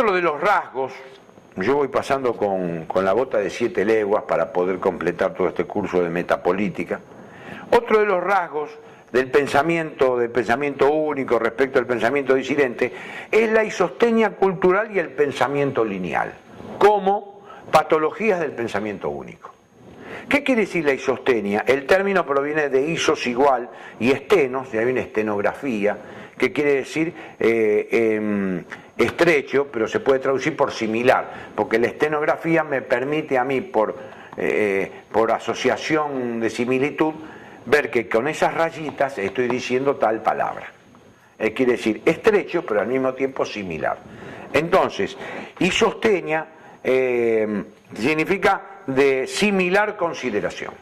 Otro de los rasgos, yo voy pasando con la bota de 7 leguas para poder completar todo este curso de metapolítica. Otro de los rasgos del pensamiento único respecto al pensamiento disidente es la isostenia cultural y el pensamiento lineal, como patologías del pensamiento único. ¿Qué quiere decir la isostenia? El término proviene de isos igual y estenos, de ahí viene estenografía, que quiere decir estrecho, pero se puede traducir por similar, porque la estenografía me permite a mí, por asociación de similitud, ver que con esas rayitas estoy diciendo tal palabra. Quiere decir estrecho, pero al mismo tiempo similar. Entonces, isostenia significa de similar consideración.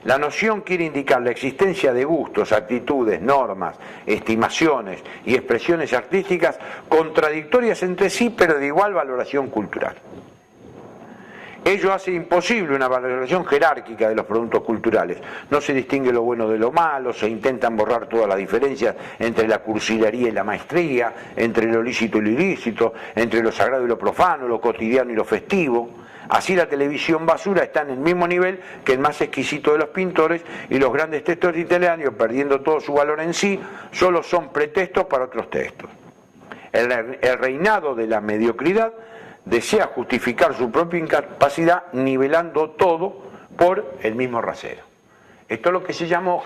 La noción quiere indicar la existencia de gustos, actitudes, normas, estimaciones y expresiones artísticas contradictorias entre sí, pero de igual valoración cultural. Ello hace imposible una valoración jerárquica de los productos culturales. No se distingue lo bueno de lo malo, se intentan borrar todas las diferencias entre la cursilería y la maestría, entre lo lícito y lo ilícito, entre lo sagrado y lo profano, lo cotidiano y lo festivo. Así la televisión basura está en el mismo nivel que el más exquisito de los pintores, y los grandes textos literarios, perdiendo todo su valor en sí, solo son pretextos para otros textos. El reinado de la mediocridad desea justificar su propia incapacidad nivelando todo por el mismo rasero. Esto es lo que se llamó,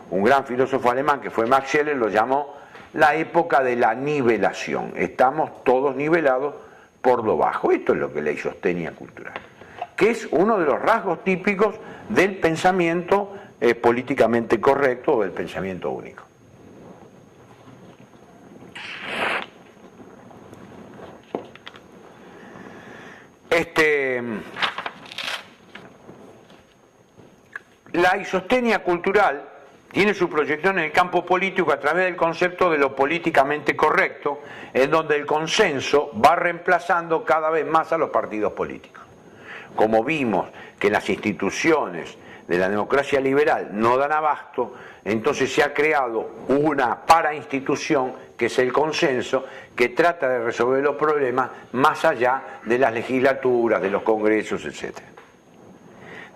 un gran filósofo alemán que fue Max Scheler lo llamó la época de la nivelación. Estamos todos nivelados por lo bajo. Esto es lo que es la isostenia cultural, que es uno de los rasgos típicos del pensamiento políticamente correcto o del pensamiento único. La isostenia cultural tiene su proyección en el campo político a través del concepto de lo políticamente correcto, en donde el consenso va reemplazando cada vez más a los partidos políticos. Como vimos que las instituciones de la democracia liberal no dan abasto, entonces se ha creado una parainstitución, que es el consenso, que trata de resolver los problemas más allá de las legislaturas, de los congresos, etc.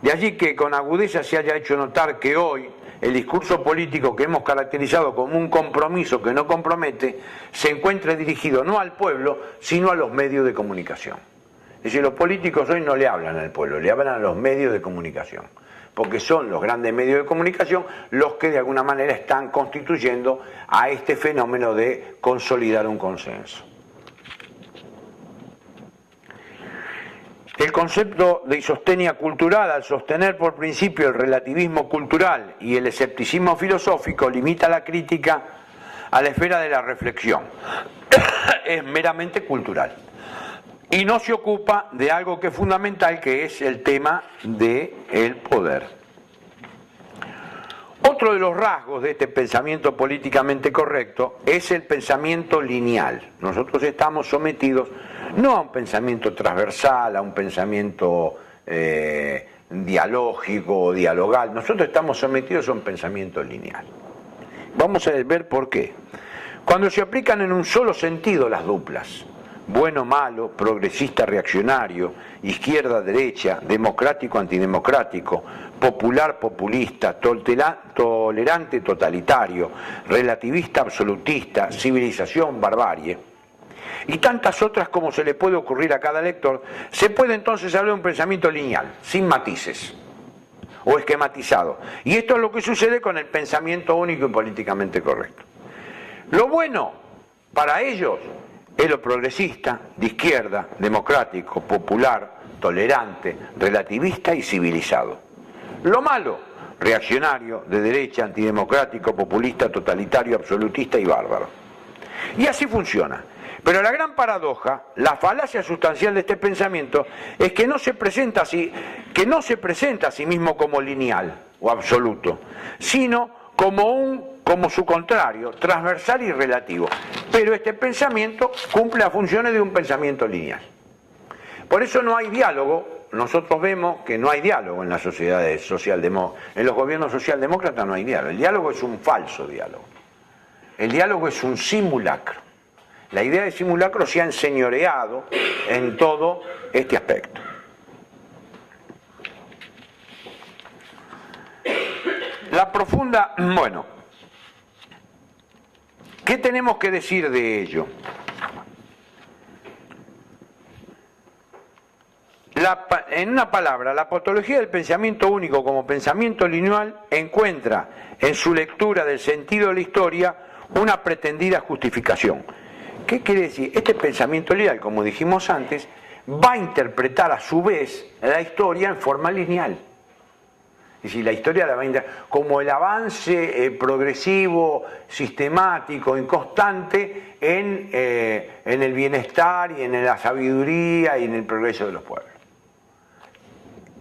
De allí que con agudeza se haya hecho notar que hoy el discurso político que hemos caracterizado como un compromiso que no compromete se encuentra dirigido no al pueblo, sino a los medios de comunicación. Es decir, los políticos hoy no le hablan al pueblo, le hablan a los medios de comunicación, porque son los grandes medios de comunicación los que de alguna manera están constituyendo a este fenómeno de consolidar un consenso. El concepto de isostenia cultural, al sostener por principio el relativismo cultural y el escepticismo filosófico, limita la crítica a la esfera de la reflexión. Es meramente cultural. Y no se ocupa de algo que es fundamental, que es el tema del poder. Otro de los rasgos de este pensamiento políticamente correcto es el pensamiento lineal. Nosotros estamos sometidos no a un pensamiento transversal, a un pensamiento dialógico o dialogal. Nosotros estamos sometidos a un pensamiento lineal. Vamos a ver por qué. Cuando se aplican en un solo sentido las duplas, bueno, malo, progresista, reaccionario, izquierda, derecha, democrático, antidemocrático, popular, populista, tolerante, totalitario, relativista, absolutista, civilización, barbarie, y tantas otras como se le puede ocurrir a cada lector, se puede entonces hablar de un pensamiento lineal, sin matices, o esquematizado. Y esto es lo que sucede con el pensamiento único y políticamente correcto. Lo bueno para ellos es lo progresista, de izquierda, democrático, popular, tolerante, relativista y civilizado. Lo malo, reaccionario, de derecha, antidemocrático, populista, totalitario, absolutista y bárbaro. Y así funciona. Pero la gran paradoja, la falacia sustancial de este pensamiento, es que no se presenta a sí mismo como lineal o absoluto, sino como su contrario, transversal y relativo. Pero este pensamiento cumple las funciones de un pensamiento lineal. Por eso no hay diálogo. Nosotros vemos que no hay diálogo en las sociedades socialdemócratas, en los gobiernos socialdemócratas no hay diálogo. El diálogo es un falso diálogo. El diálogo es un simulacro. la idea de simulacro se ha enseñoreado en todo este aspecto. La profunda, bueno, ¿qué tenemos que decir de ello? En una palabra, la patología del pensamiento único como pensamiento lineal encuentra en su lectura del sentido de la historia una pretendida justificación. ¿Qué quiere decir? Este pensamiento lineal, como dijimos antes, va a interpretar a su vez la historia en forma lineal. Es decir, la historia la va a como el avance progresivo, sistemático, inconstante en el bienestar y en la sabiduría y en el progreso de los pueblos.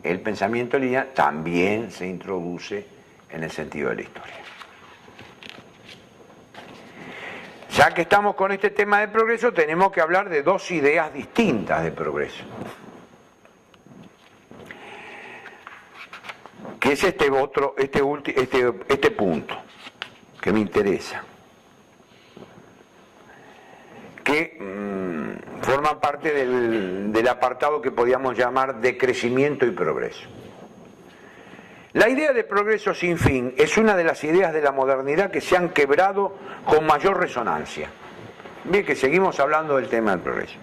El pensamiento lineal también se introduce en el sentido de la historia. Ya que estamos con este tema de progreso, tenemos que hablar de dos ideas distintas de progreso. Que es este punto que me interesa, que forma parte del apartado que podríamos llamar de crecimiento y progreso. La idea de progreso sin fin es una de las ideas de la modernidad que se han quebrado con mayor resonancia. Bien que seguimos hablando del tema del progreso.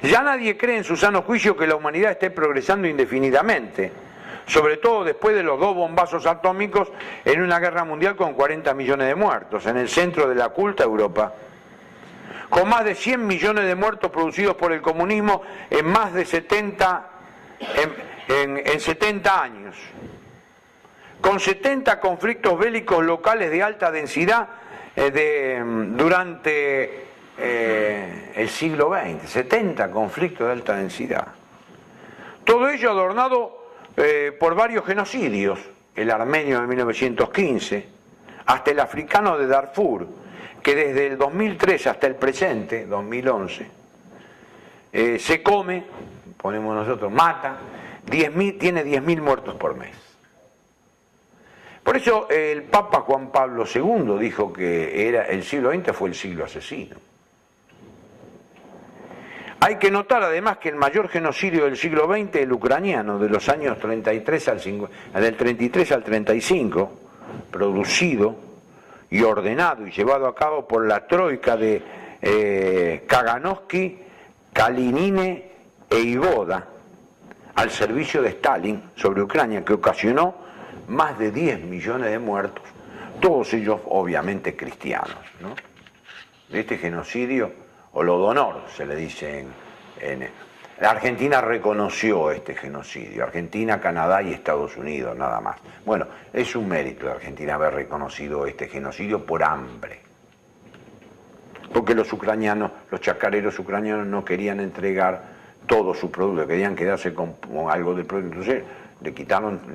Ya nadie cree en su sano juicio que la humanidad esté progresando indefinidamente, sobre todo después de los 2 bombazos atómicos en una guerra mundial con 40 millones de muertos, en el centro de la culta Europa, con más de 100 millones de muertos producidos por el comunismo en más de 70 años, con 70 conflictos bélicos locales de alta densidad durante el siglo XX, 70 conflictos de alta densidad. Todo ello adornado por varios genocidios, el armenio de 1915, hasta el africano de Darfur, que desde el 2003 hasta el presente, 2011, se come, ponemos nosotros, mata, tiene 10.000 muertos por mes. Por eso el Papa Juan Pablo II dijo que el siglo XX fue el siglo asesino. Hay que notar además que el mayor genocidio del siglo XX, el ucraniano, de los años 33 del 33 al 35, producido y ordenado y llevado a cabo por la troika de Kaganovsky, Kalinine e Igoda, al servicio de Stalin sobre Ucrania, que ocasionó más de 10 millones de muertos, todos ellos obviamente cristianos, ¿no? Este genocidio, Holodomor se le dice la Argentina reconoció este genocidio, Argentina, Canadá y Estados Unidos, nada más. Bueno, es un mérito de Argentina haber reconocido este genocidio por hambre, porque los ucranianos, los chacareros ucranianos no querían entregar todo su producto, querían quedarse con algo del producto, entonces le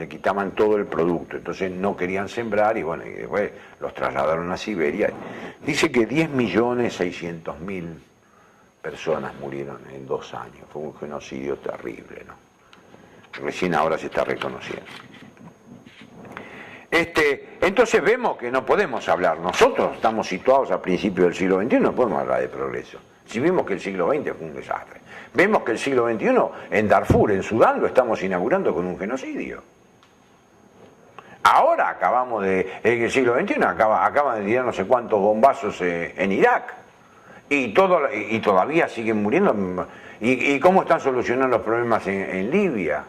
quitaban todo el producto, entonces no querían sembrar y bueno, y después los trasladaron a Siberia. Dice que 10.600.000 personas murieron en 2 años, fue un genocidio terrible, ¿no? Recién ahora se está reconociendo. Entonces vemos que no podemos hablar, nosotros estamos situados a principios del siglo XXI, no podemos hablar de progreso. Si vimos que el siglo XX fue un desastre, vemos que el siglo XXI en Darfur, en Sudán, lo estamos inaugurando con un genocidio. Ahora acabamos en el siglo XXI acaban de tirar no sé cuántos bombazos en Irak y todavía siguen muriendo. ¿Y cómo están solucionando los problemas en Libia?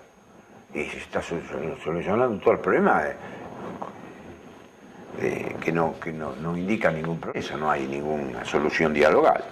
Y se está solucionando todo el problema que no indica ningún progreso, no hay ninguna solución dialogal.